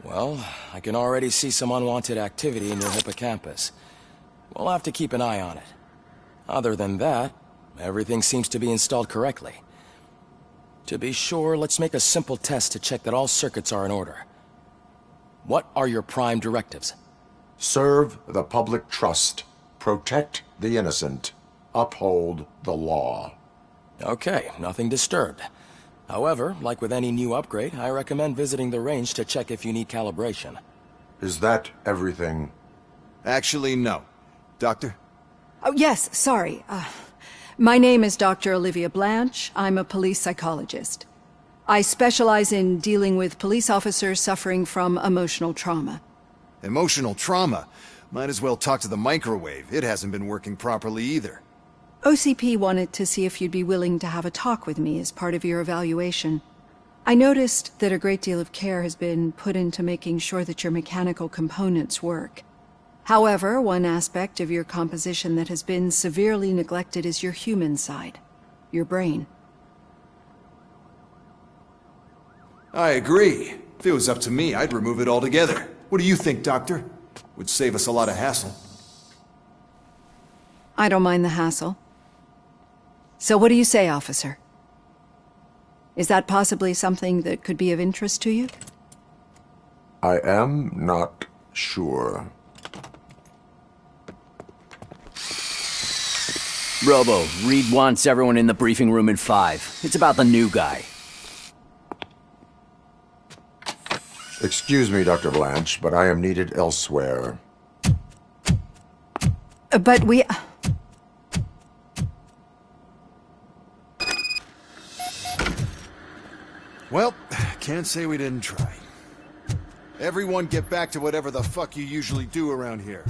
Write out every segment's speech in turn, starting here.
Well, I can already see some unwanted activity in your hippocampus. We'll have to keep an eye on it. Other than that, everything seems to be installed correctly. To be sure, let's make a simple test to check that all circuits are in order. What are your prime directives? Serve the public trust. Protect the innocent. Uphold the law. Okay, nothing disturbed. However, like with any new upgrade, I recommend visiting the range to check if you need calibration. Is that everything? Actually, no. Doctor? Oh, yes, sorry. My name is Dr. Olivia Blanche. I'm a police psychologist. I specialize in dealing with police officers suffering from emotional trauma. Emotional trauma? Might as well talk to the microwave. It hasn't been working properly either. OCP wanted to see if you'd be willing to have a talk with me as part of your evaluation. I noticed that a great deal of care has been put into making sure that your mechanical components work. However, one aspect of your composition that has been severely neglected is your human side, your brain. I agree. If it was up to me, I'd remove it altogether. What do you think, Doctor? Would save us a lot of hassle. I don't mind the hassle. So what do you say, officer? Is that possibly something that could be of interest to you? I am not sure. Robo, Reed wants everyone in the briefing room in 5. It's about the new guy. Excuse me, Dr. Blanche, but I am needed elsewhere. But we... Well, can't say we didn't try. Everyone get back to whatever the fuck you usually do around here.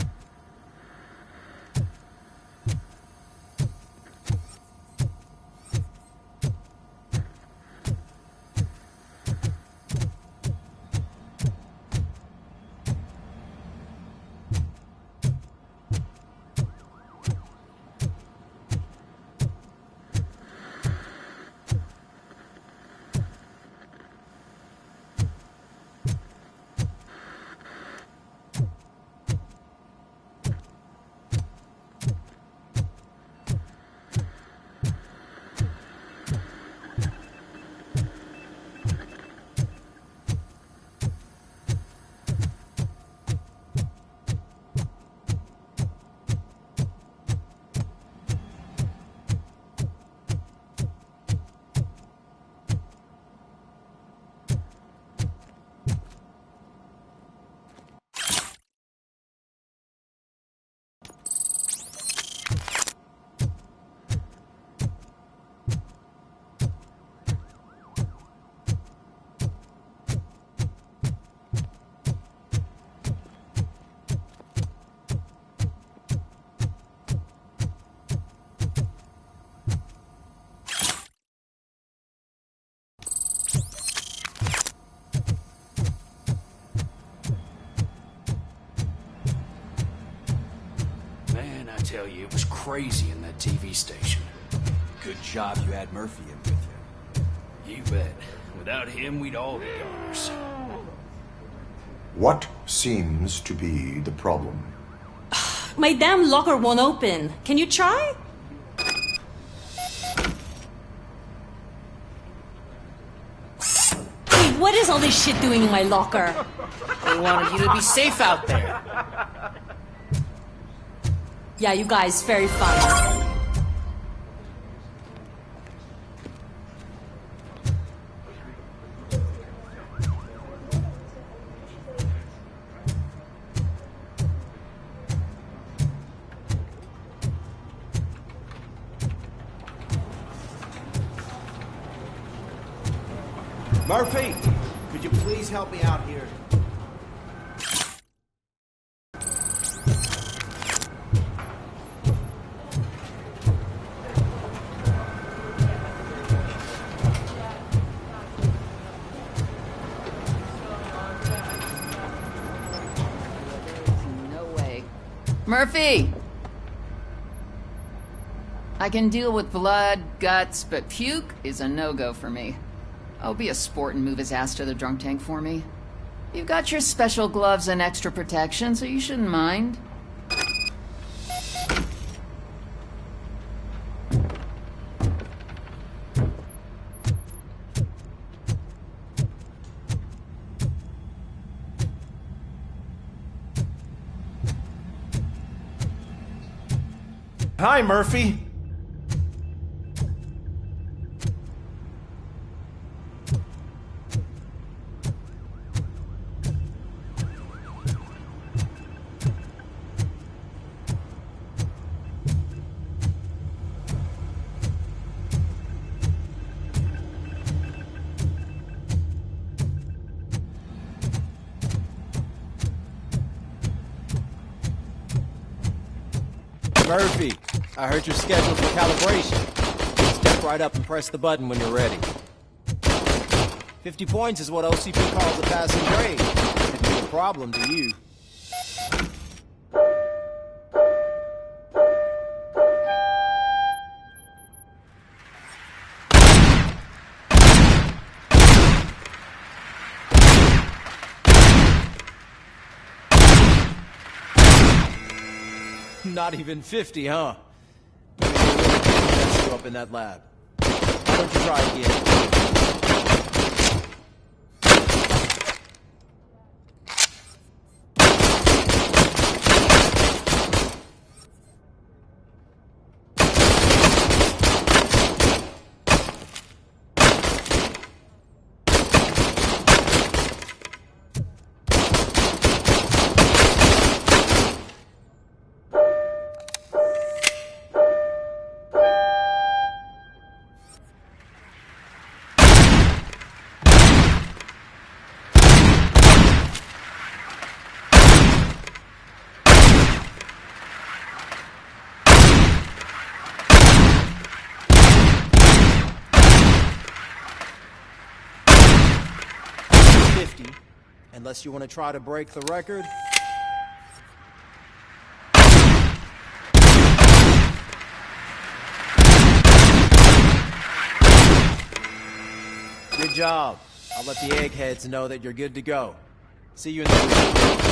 I tell you, it was crazy in that TV station. Good job you had Murphy in with you. You bet. Without him, we'd all be goners. What seems to be the problem? My damn locker won't open. Can you try? Hey, what is all this shit doing in my locker? They wanted you to be safe out there. Yeah, you guys, very fun. Murphy, could you please help me out here? Murphy! I can deal with blood, guts, but puke is a no-go for me. Oh, be a sport and move his ass to the drunk tank for me. You've got your special gloves and extra protection, so you shouldn't mind. Hi, Murphy. Murphy, I heard you're scheduled for calibration. Step right up and press the button when you're ready. 50 points is what OCP calls a passing grade. Could be a problem to you. Not even 50, huh? Maybe they really did mess you up in that lab. Why don't you try again? 50, unless you want to try to break the record. Good job. I'll let the eggheads know that you're good to go. See you in the...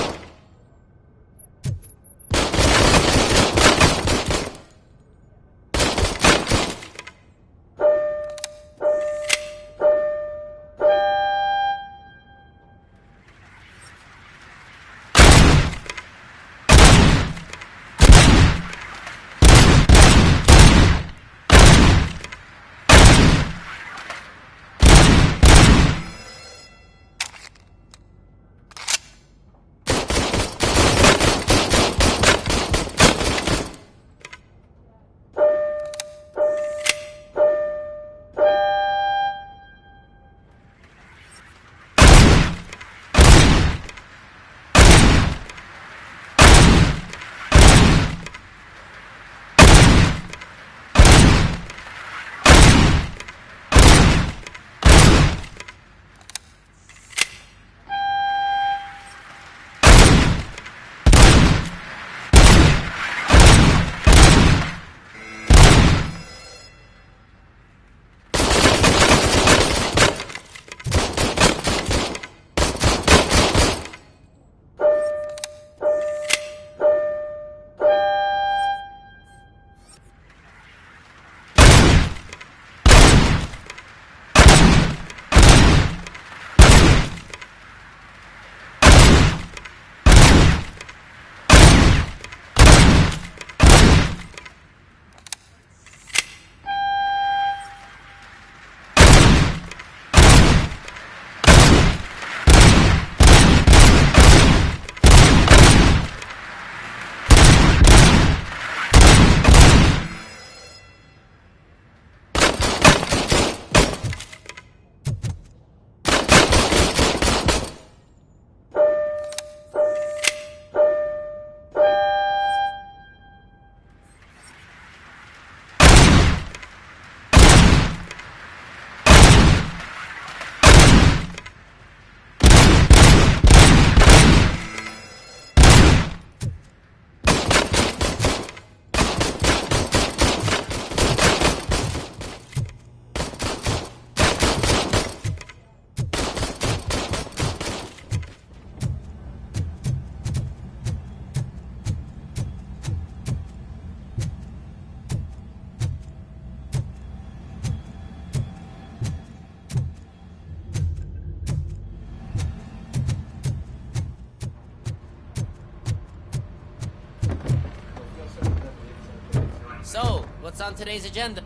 What's on today's agenda?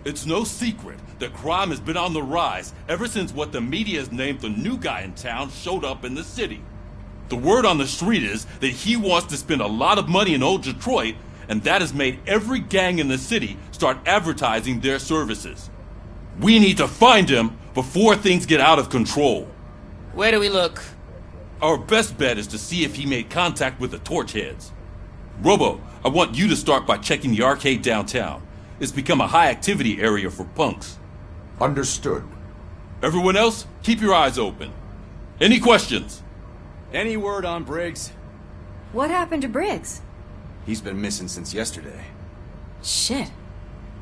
It's no secret that crime has been on the rise ever since what the media has named the new guy in town showed up in the city. The word on the street is that he wants to spend a lot of money in old Detroit, and that has made every gang in the city start advertising their services. We need to find him before things get out of control. Where do we look? Our best bet is to see if he made contact with the Torchheads. Robo, I want you to start by checking the arcade downtown. It's become a high-activity area for punks. Understood. Everyone else, keep your eyes open. Any questions? Any word on Briggs? What happened to Briggs? He's been missing since yesterday. Shit.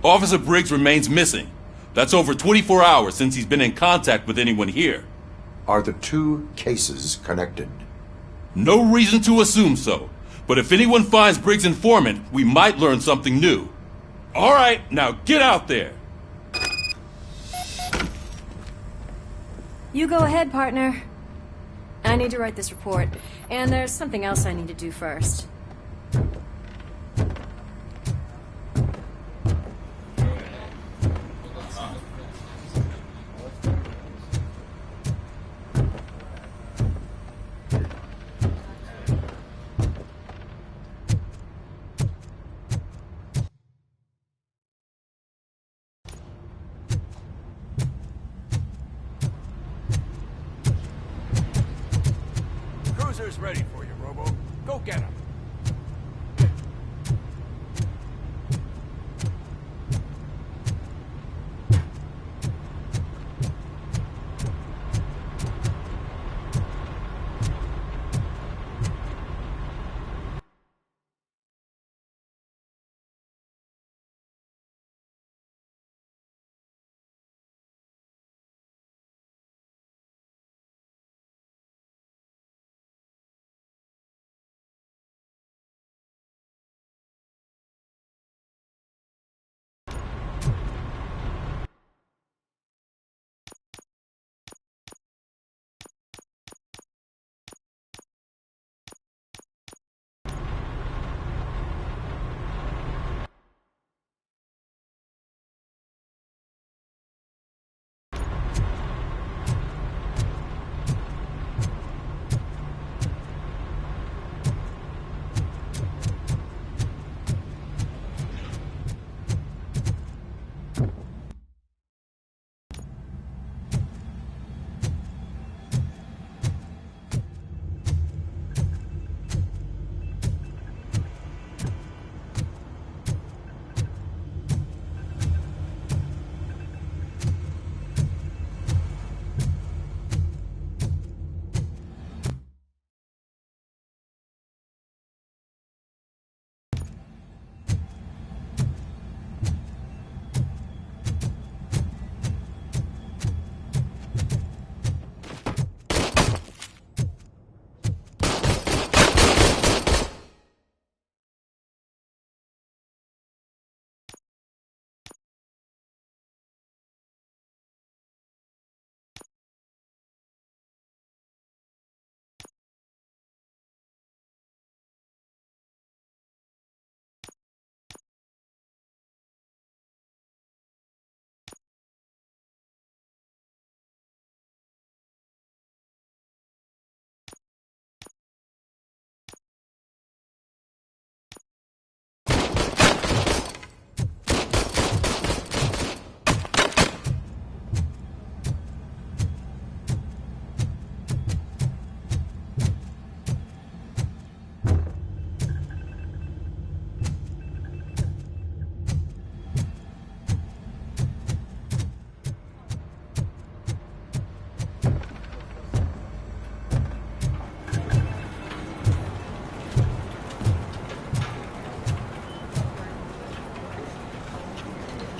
Officer Briggs remains missing. That's over 24 hours since he's been in contact with anyone here. Are the two cases connected? No reason to assume so. But if anyone finds Briggs' informant, we might learn something new. All right, now get out there. You go ahead, partner. I need to write this report, and there's something else I need to do first. Cruiser's ready for you, Robo. Go get him.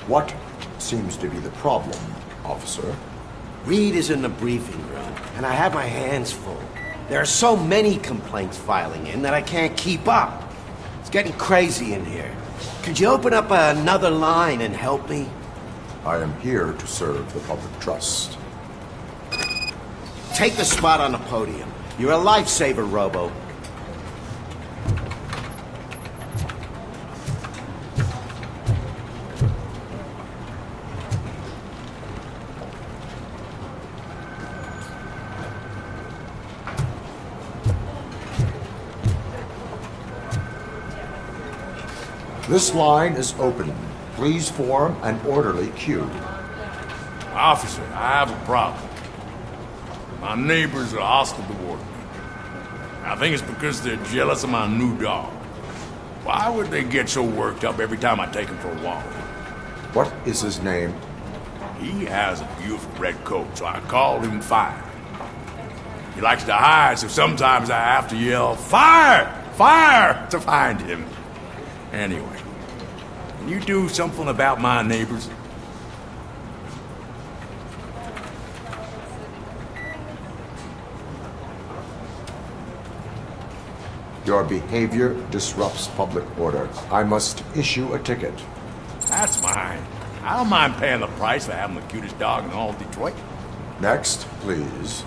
What seems to be the problem, officer? Reed is in the briefing room, and I have my hands full. There are so many complaints filing in that I can't keep up. It's getting crazy in here. Could you open up another line and help me? I am here to serve the public trust. Take the spot on the podium. You're a lifesaver, Robo. This line is open. Please form an orderly queue. Officer, I have a problem. My neighbors are hostile toward me. I think it's because they're jealous of my new dog. Why would they get so worked up every time I take him for a walk? What is his name? He has a beautiful red coat, so I called him Fire. He likes to hide, so sometimes I have to yell, "Fire! Fire!" to find him. Anyway, can you do something about my neighbors? Your behavior disrupts public order. I must issue a ticket. That's mine. I don't mind paying the price for having the cutest dog in all of Detroit. Next, please.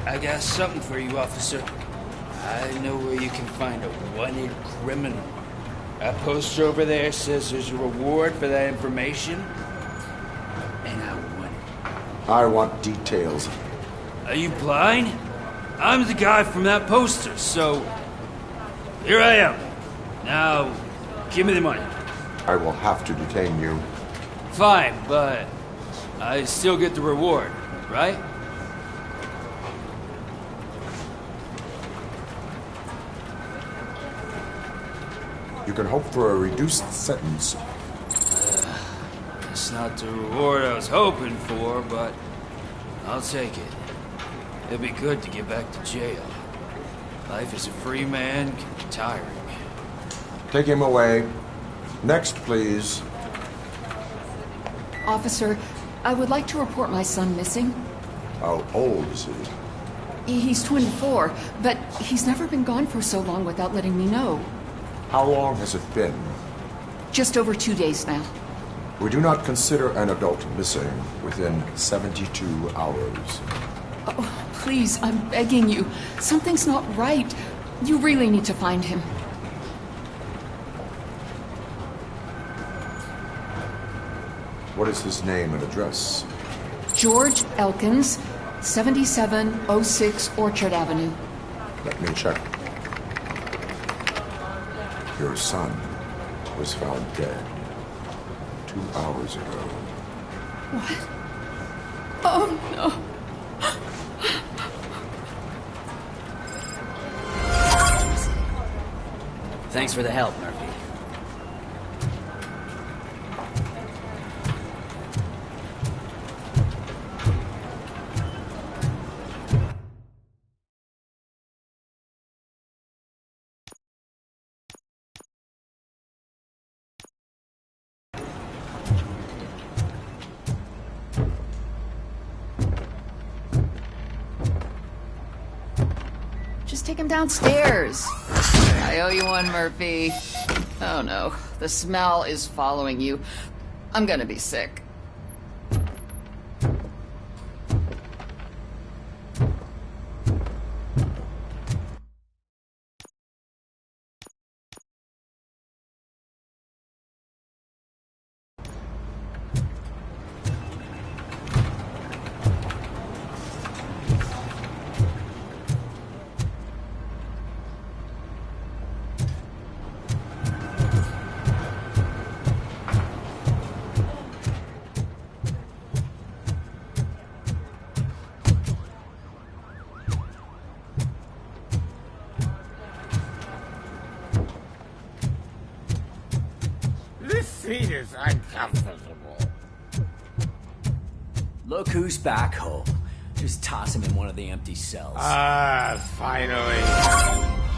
I got something for you, officer. I know where you can find a wanted criminal. That poster over there says there's a reward for that information. And I want it. I want details. Are you blind? I'm the guy from that poster, so here I am. Now, give me the money. I will have to detain you. Fine, but I still get the reward, right? You can hope for a reduced sentence. It's not the reward I was hoping for, but I'll take it. It'd be good to get back to jail. Life as a free man can be tiring. Take him away. Next, please. Officer, I would like to report my son missing. How old is he? He's 24, but he's never been gone for so long without letting me know. How long has it been? Just over 2 days now. We do not consider an adult missing within 72 hours. Oh, please, I'm begging you. Something's not right. You really need to find him. What is his name and address? George Elkins, 7706 Orchard Avenue. Let me check. Your son was found dead 2 hours ago. What? Oh, no. Thanks for the help, Murphy. Just take him downstairs. I owe you one, Murphy. Oh no, the smell is following you. I'm gonna be sick. This seat is uncomfortable. Look who's back home. Just toss him in one of the empty cells. Finally.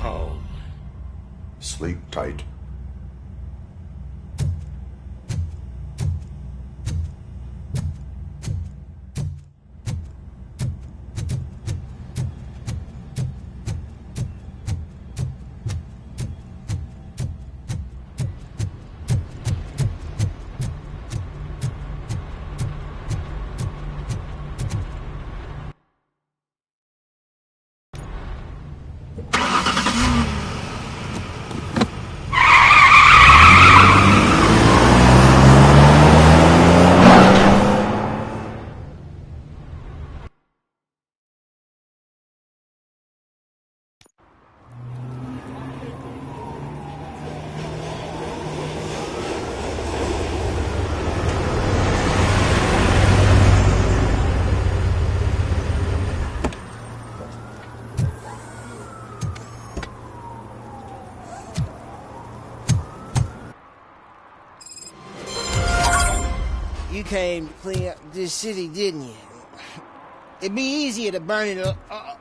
Home. Sleep tight. you came to clean up this city, didn't you? It'd be easier to burn it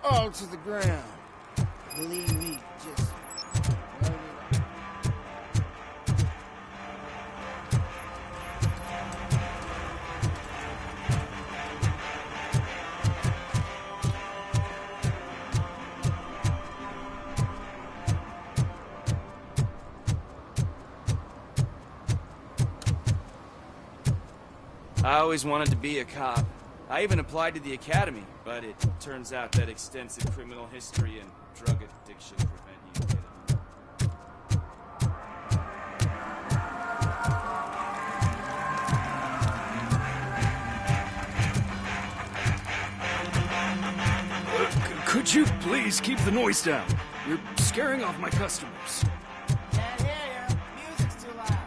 all to the ground. Believe me, just burn it up. I always wanted to be a cop. I even applied to the academy, but it turns out that extensive criminal history and drug addiction prevent you getting Could you please keep the noise down? You're scaring off my customers. Can't hear you. Music's too loud.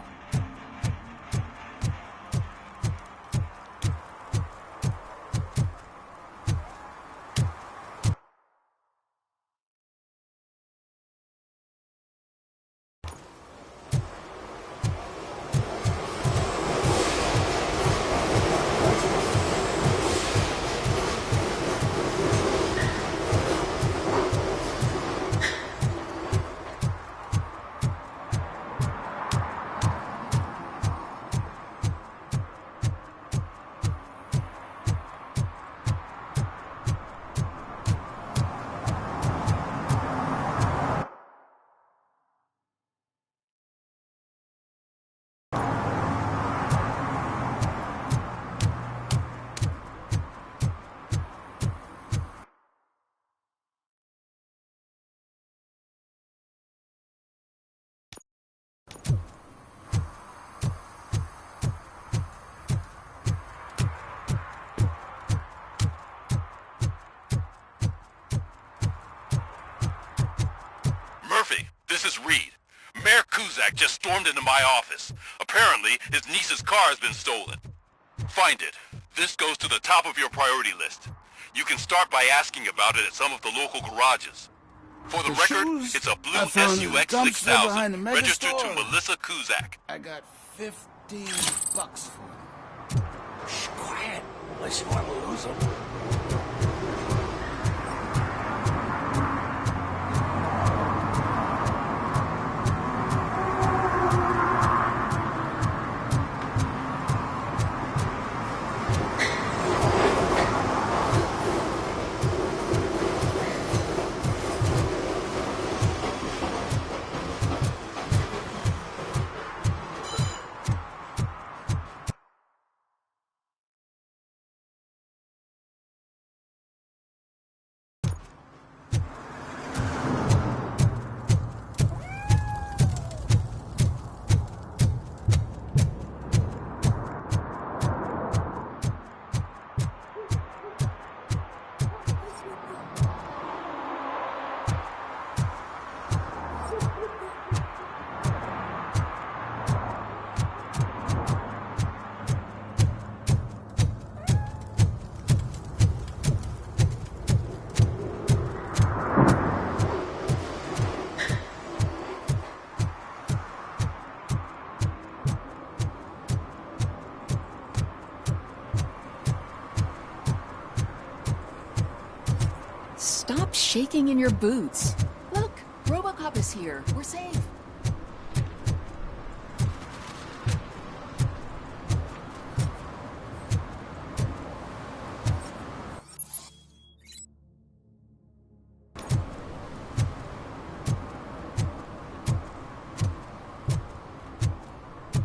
Murphy, this is Reed. Mayor Kuzak just stormed into my office. Apparently, his niece's car has been stolen. Find it. This goes to the top of your priority list. You can start by asking about it at some of the local garages. For the record, it's a blue SUX 6000 registered to Melissa Kuzak. I got $15 for it. Shh, quiet. Unless you want to lose them. Stop shaking in your boots. Look, Robocop is here. We're safe.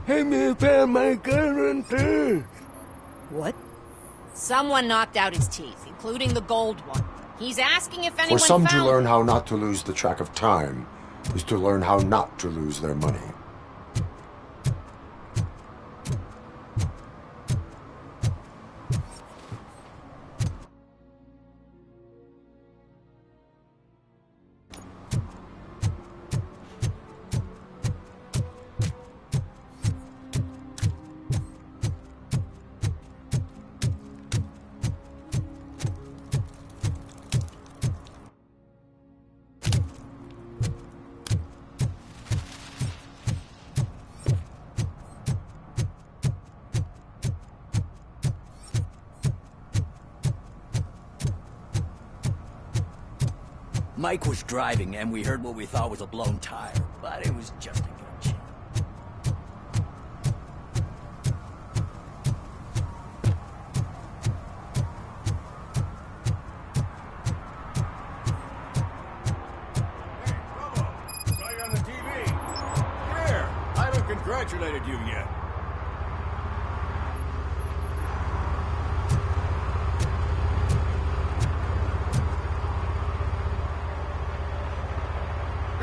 Hey, me found my gun too. What? Someone knocked out his teeth, including the gold one. He's asking if anyone For some, found to learn how not to lose the track of time is to learn how not to lose their money. Mike was driving, and we heard what we thought was a blown tire, but it was just a glitch. Saw you on the TV. Here, I haven't congratulated you yet.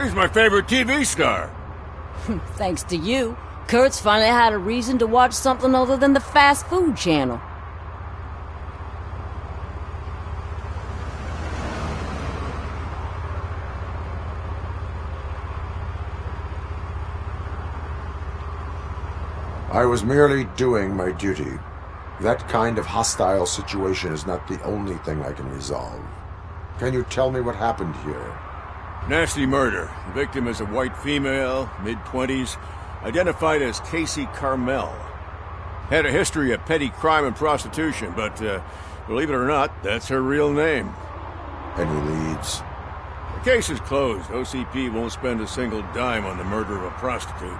He's my favorite TV star. Thanks to you, Kurt's finally had a reason to watch something other than the fast food channel. I was merely doing my duty. That kind of hostile situation is not the only thing I can resolve. Can you tell me what happened here? Nasty murder. The victim is a white female, mid-20s, identified as Casey Carmel. Had a history of petty crime and prostitution, but believe it or not, that's her real name. Any leads? The case is closed. OCP won't spend a single dime on the murder of a prostitute.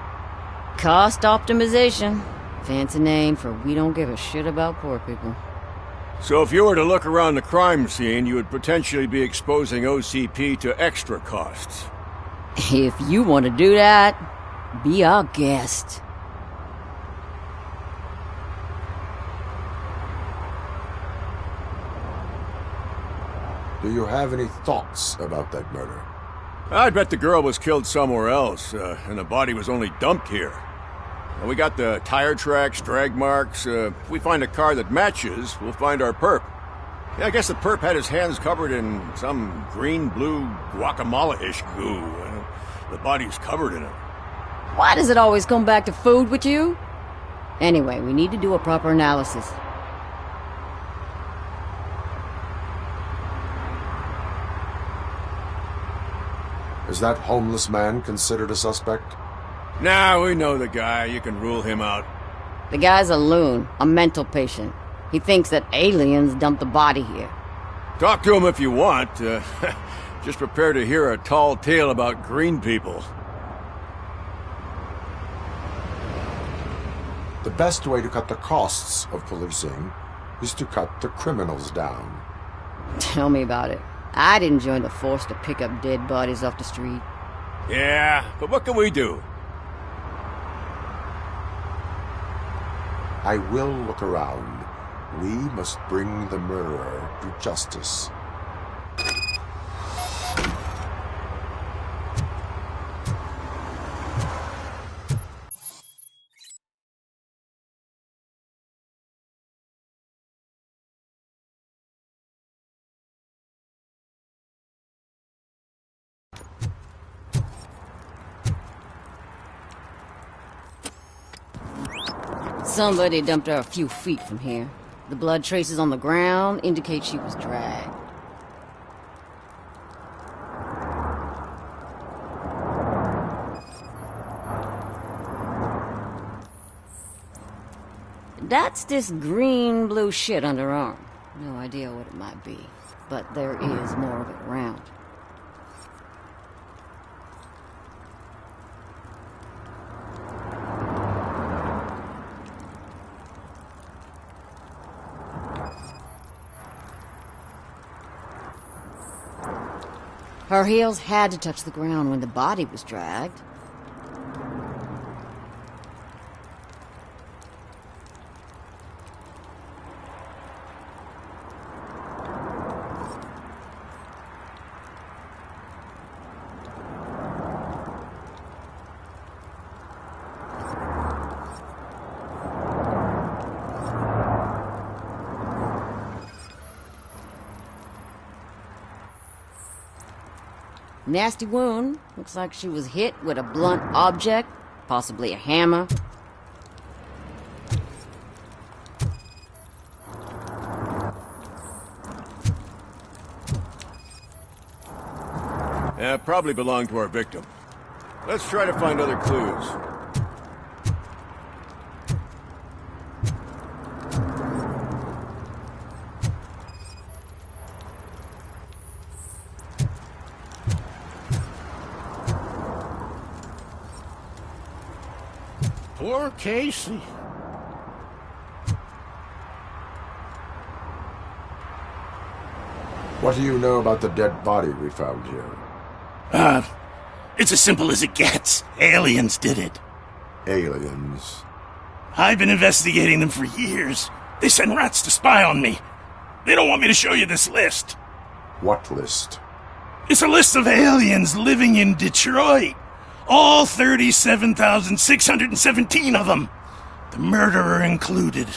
Cost optimization. Fancy name for we don't give a shit about poor people. So if you were to look around the crime scene, you would potentially be exposing OCP to extra costs. If you want to do that, be our guest. Do you have any thoughts about that murder? I'd bet the girl was killed somewhere else, and the body was only dumped here. And we got the tire tracks, drag marks. If we find a car that matches, we'll find our perp. Yeah, I guess the perp had his hands covered in some green-blue guacamole-ish goo. The body's covered in it. Why does it always come back to food with you? Anyway, we need to do a proper analysis. Is that homeless man considered a suspect? Nah, we know the guy. You can rule him out. The guy's a loon, a mental patient. He thinks that aliens dumped the body here. Talk to him if you want. Just prepare to hear a tall tale about green people. The best way to cut the costs of policing is to cut the criminals down. Tell me about it. I didn't join the force to pick up dead bodies off the street. Yeah, but what can we do? I will look around. We must bring the murderer to justice. Somebody dumped her a few feet from here. The blood traces on the ground indicate she was dragged. That's this green-blue shit under her arm. No idea what it might be, but there is more of it around. Her heels had to touch the ground when the body was dragged. Nasty wound. Looks like she was hit with a blunt object, possibly a hammer. Yeah, probably belonged to our victim. Let's try to find other clues. Poor Casey. What do you know about the dead body we found here? It's as simple as it gets. Aliens did it. Aliens? I've been investigating them for years. They send rats to spy on me. They don't want me to show you this list. What list? It's a list of aliens living in Detroit. All 37,617 of them. The murderer included.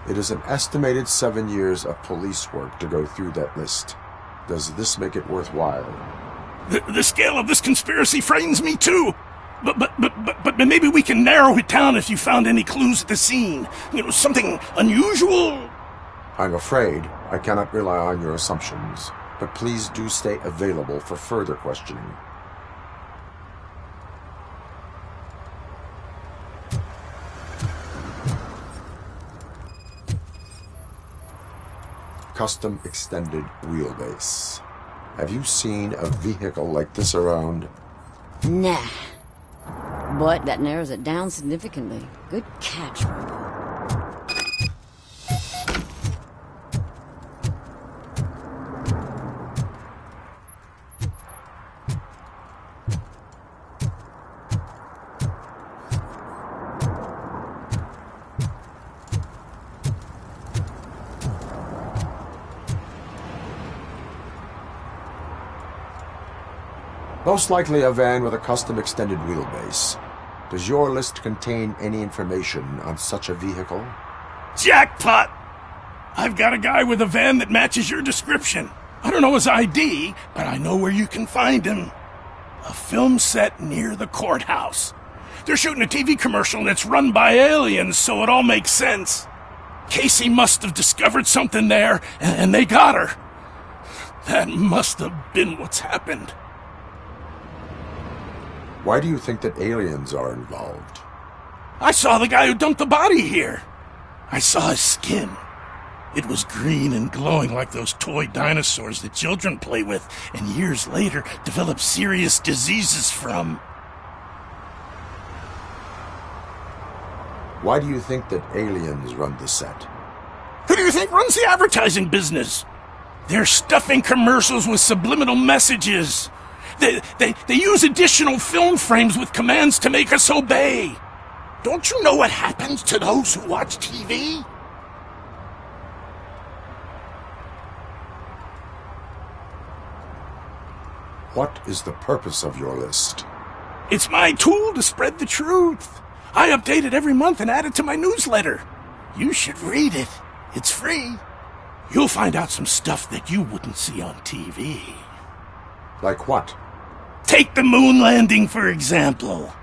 It is an estimated 7 years of police work to go through that list. Does this make it worthwhile? The scale of this conspiracy frightens me too. But maybe we can narrow it down if you found any clues at the scene. You know, something unusual. I'm afraid I cannot rely on your assumptions, but please do stay available for further questioning. Custom extended wheelbase. Have you seen a vehicle like this around? Nah. But that narrows it down significantly. Good catch, Robo. Most likely a van with a custom extended wheelbase. Does your list contain any information on such a vehicle? Jackpot! I've got a guy with a van that matches your description. I don't know his ID, but I know where you can find him. A film set near the courthouse. They're shooting a TV commercial and it's run by aliens, so it all makes sense. Casey must have discovered something there, and they got her. That must have been what's happened. Why do you think that aliens are involved? I saw the guy who dumped the body here. I saw his skin. It was green and glowing like those toy dinosaurs that children play with and years later develop serious diseases from. Why do you think that aliens run the set? Who do you think runs the advertising business? They're stuffing commercials with subliminal messages. They use additional film frames with commands to make us obey. Don't you know what happens to those who watch TV? What is the purpose of your list? It's my tool to spread the truth. I update it every month and add it to my newsletter. You should read it. It's free. You'll find out some stuff that you wouldn't see on TV. Like what? Take the moon landing, for example.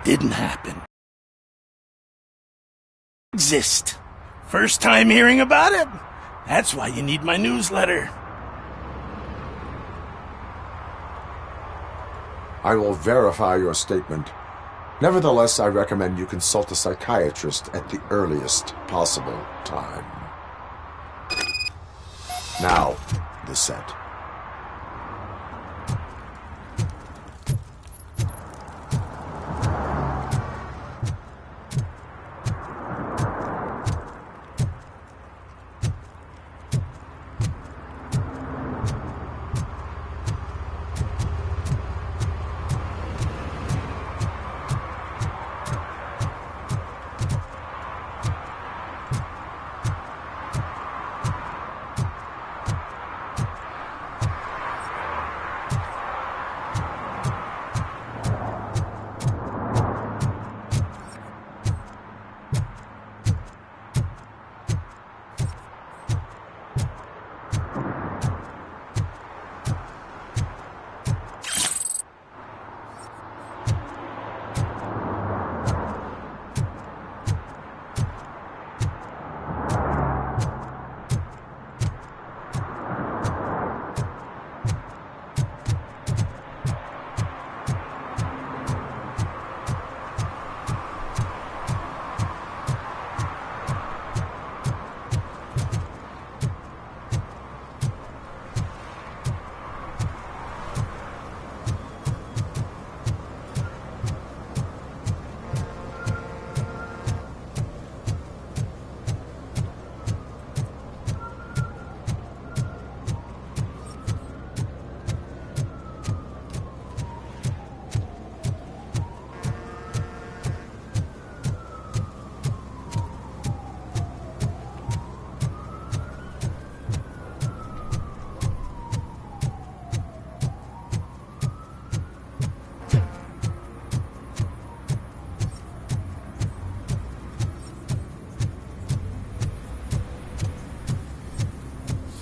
Didn't happen. Exist. First time hearing about it? That's why you need my newsletter. I will verify your statement. Nevertheless, I recommend you consult a psychiatrist at the earliest possible time. Now, the set.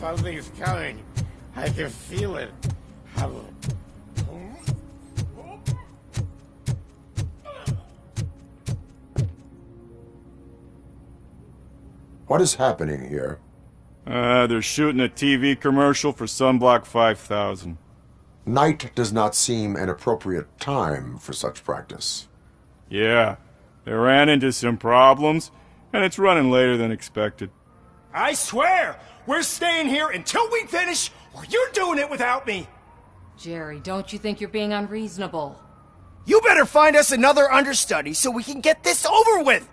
Something's coming. I can feel it. What is happening here? They're shooting a TV commercial for Sunblock 5000. Night does not seem an appropriate time for such practice. Yeah, they ran into some problems, and it's running later than expected. I swear, we're staying here until we finish, or you're doing it without me! Jerry, don't you think you're being unreasonable? You better find us another understudy so we can get this over with!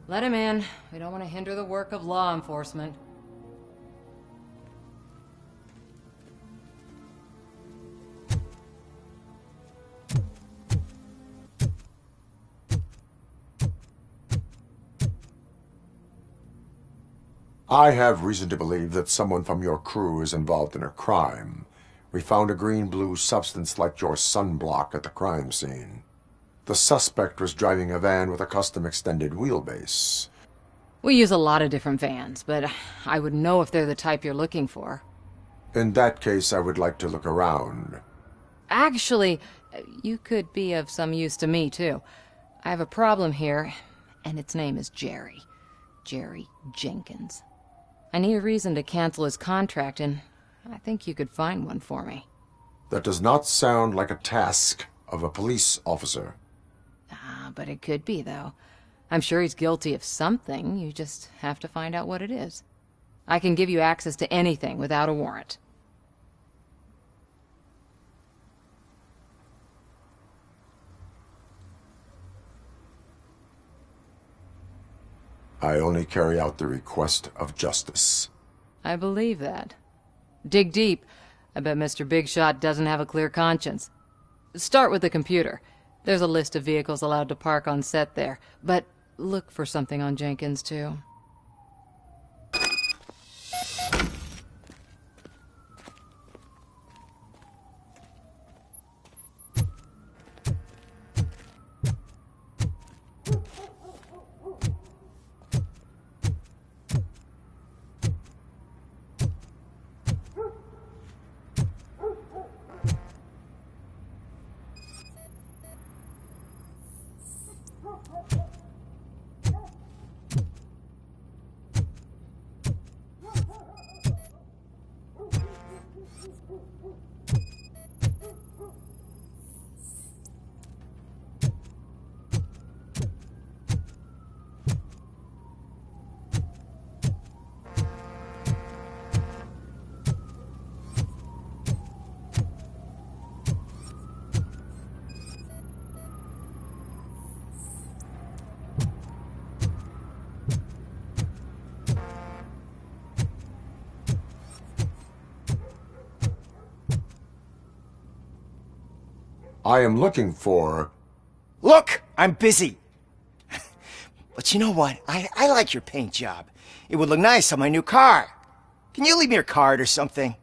Let him in. We don't want to hinder the work of law enforcement. I have reason to believe that someone from your crew is involved in a crime. We found a green-blue substance like your sunblock at the crime scene. The suspect was driving a van with a custom extended wheelbase. We use a lot of different vans, but I wouldn't know if they're the type you're looking for. In that case, I would like to look around. Actually, you could be of some use to me, too. I have a problem here, and its name is Jerry. Jerry Jenkins. I need a reason to cancel his contract, and I think you could find one for me. That does not sound like a task of a police officer. But it could be, though. I'm sure he's guilty of something. You just have to find out what it is. I can give you access to anything without a warrant. I only carry out the request of justice. I believe that. Dig deep. I bet Mr. Big Shot doesn't have a clear conscience. Start with the computer. There's a list of vehicles allowed to park on set there, but look for something on Jenkins, too. I am looking for... Look! I'm busy! But you know what? I like your paint job. It would look nice on my new car. Can you leave me your card or something?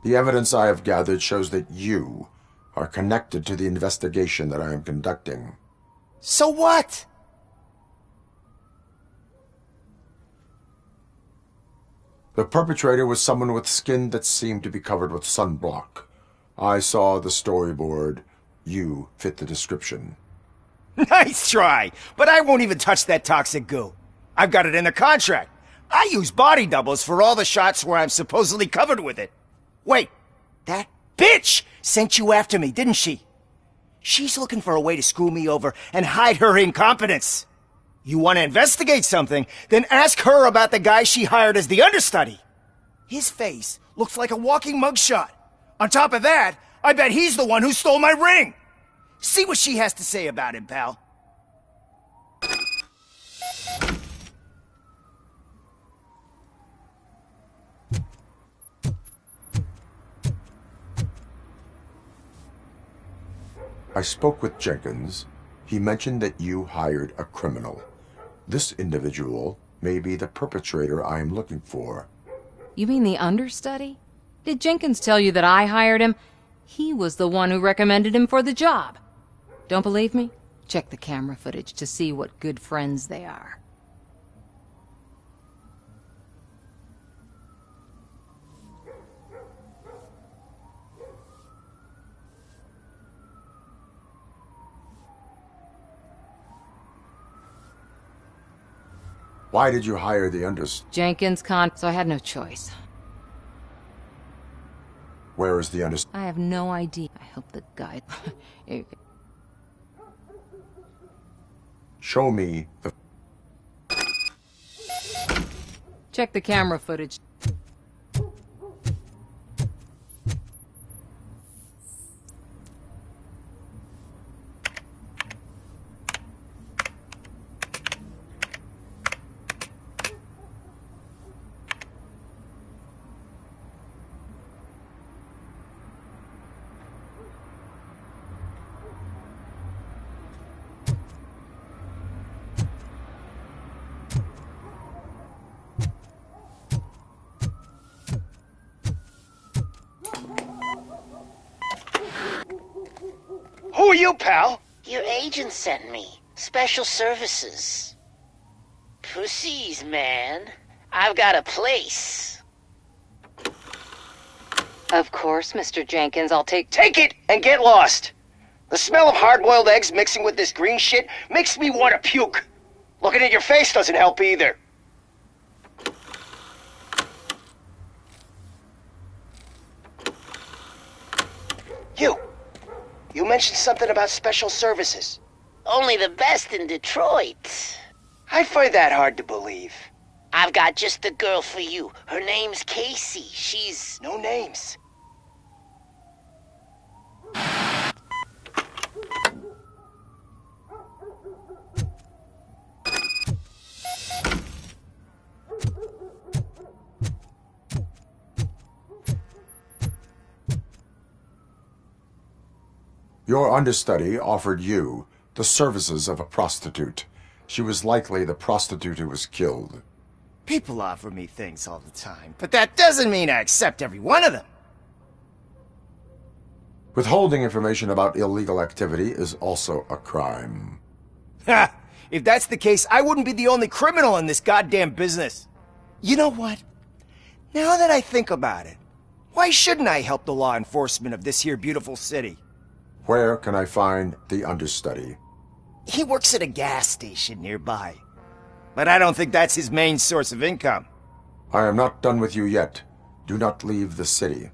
The evidence I have gathered shows that you are connected to the investigation that I am conducting. So what? The perpetrator was someone with skin that seemed to be covered with sunblock. I saw the storyboard. You fit the description. Nice try, but I won't even touch that toxic goo. I've got it in the contract. I use body doubles for all the shots where I'm supposedly covered with it. Wait, that bitch sent you after me, didn't she? She's looking for a way to screw me over and hide her incompetence. You want to investigate something, then ask her about the guy she hired as the understudy. His face looks like a walking mugshot. On top of that, I bet he's the one who stole my ring. See what she has to say about him, pal. I spoke with Jenkins. He mentioned that you hired a criminal. This individual may be the perpetrator I am looking for. You mean the understudy? Did Jenkins tell you that I hired him? He was the one who recommended him for the job. Don't believe me? Check the camera footage to see what good friends they are. Why did you hire the understudy? Jenkins so I had no choice. Where is the understudy? I have no idea. I hope the guy... Show me the... Check the camera footage. Who are you, pal? Your agent sent me. Special services. Pussies, man. I've got a place. Of course, Mr. Jenkins, I'll take... Take it and get lost. The smell of hard-boiled eggs mixing with this green shit makes me want to puke. Looking at your face doesn't help either. You mentioned something about special services. Only the best in Detroit. I find that hard to believe. I've got just the girl for you. Her name's Casey. She's... No names. Your understudy offered you the services of a prostitute. She was likely the prostitute who was killed. People offer me things all the time, but that doesn't mean I accept every one of them. Withholding information about illegal activity is also a crime. Ha! If that's the case, I wouldn't be the only criminal in this goddamn business. You know what? Now that I think about it, why shouldn't I help the law enforcement of this here beautiful city? Where can I find the understudy? He works at a gas station nearby. But I don't think that's his main source of income. I am not done with you yet. Do not leave the city.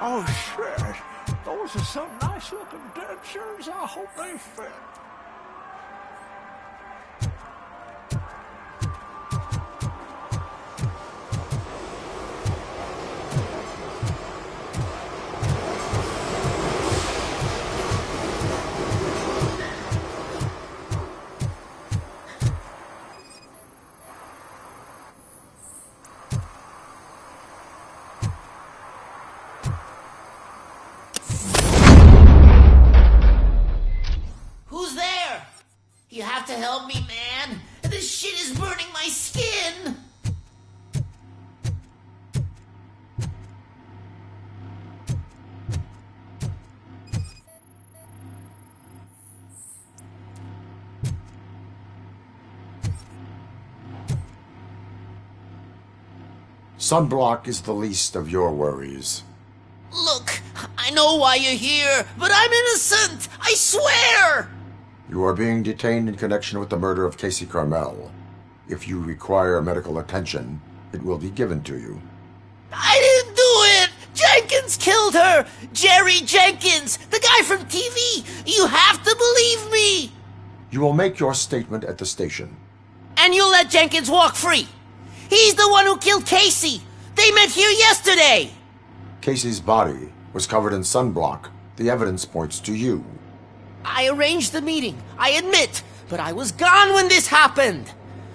Oh, shit. Those are some nice-looking dentures. I hope they fit. You have to help me, man. This shit is burning my skin. Sunblock is the least of your worries. Look, I know why you're here, but I'm innocent! I swear! You are being detained in connection with the murder of Casey Carmel. If you require medical attention, it will be given to you. I didn't do it! Jenkins killed her! Jerry Jenkins! The guy from TV! You have to believe me! You will make your statement at the station. And you'll let Jenkins walk free! He's the one who killed Casey! They met here yesterday! Casey's body was covered in sunblock. The evidence points to you. I arranged the meeting, I admit, but I was gone when this happened.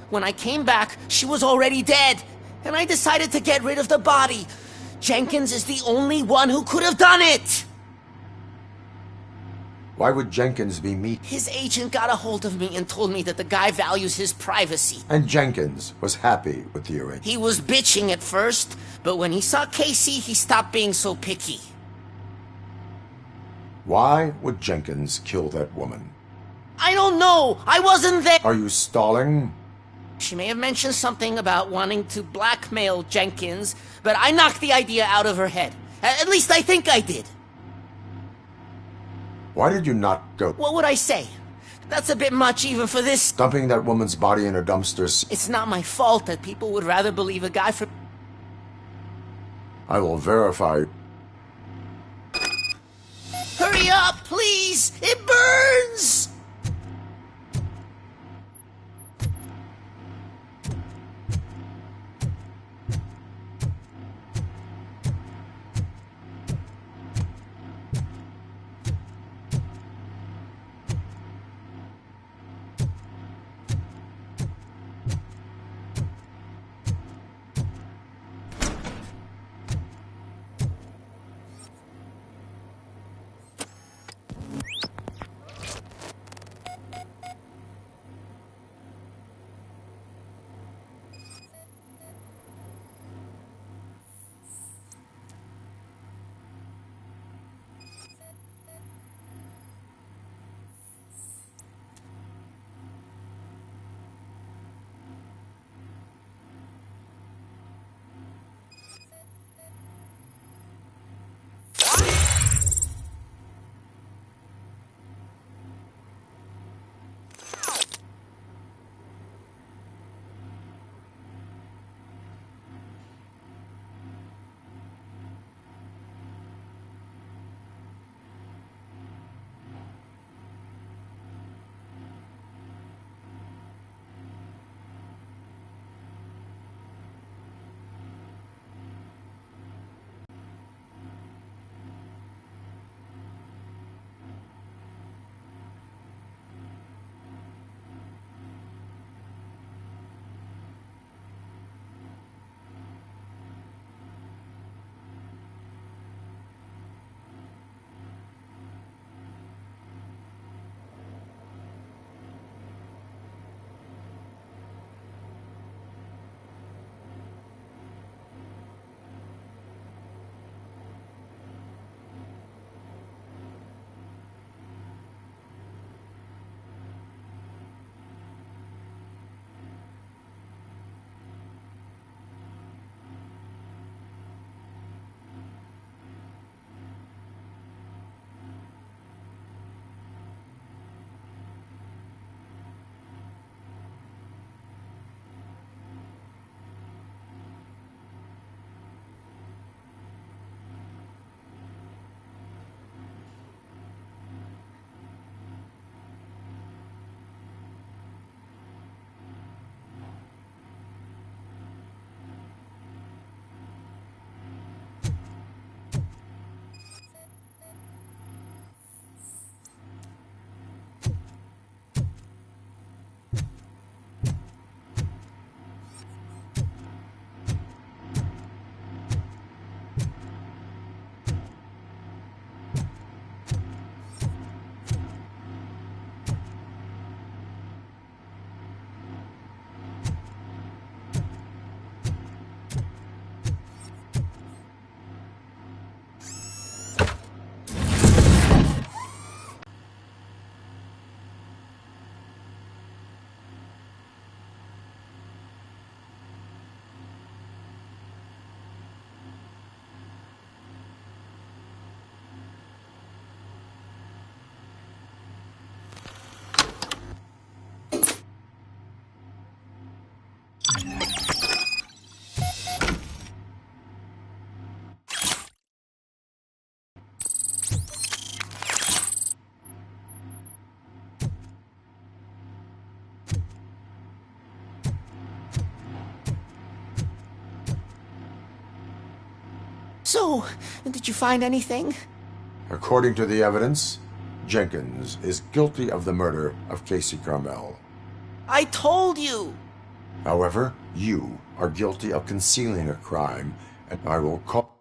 When I came back, she was already dead, and I decided to get rid of the body. Jenkins is the only one who could have done it! Why would Jenkins be meat? His agent got a hold of me and told me that the guy values his privacy. And Jenkins was happy with the arrangement. He was bitching at first, but when he saw Casey, he stopped being so picky. Why would Jenkins kill that woman? I don't know! I wasn't there! Are you stalling? She may have mentioned something about wanting to blackmail Jenkins, but I knocked the idea out of her head. At least I think I did. Why did you not go? What would I say? That's a bit much even for this. Dumping that woman's body in a dumpster. It's not my fault that people would rather believe a guy from... I will verify. Hurry up, please! It burns! So, did you find anything? According to the evidence, Jenkins is guilty of the murder of Casey Carmel. I told you! However, you are guilty of concealing a crime, and I will call...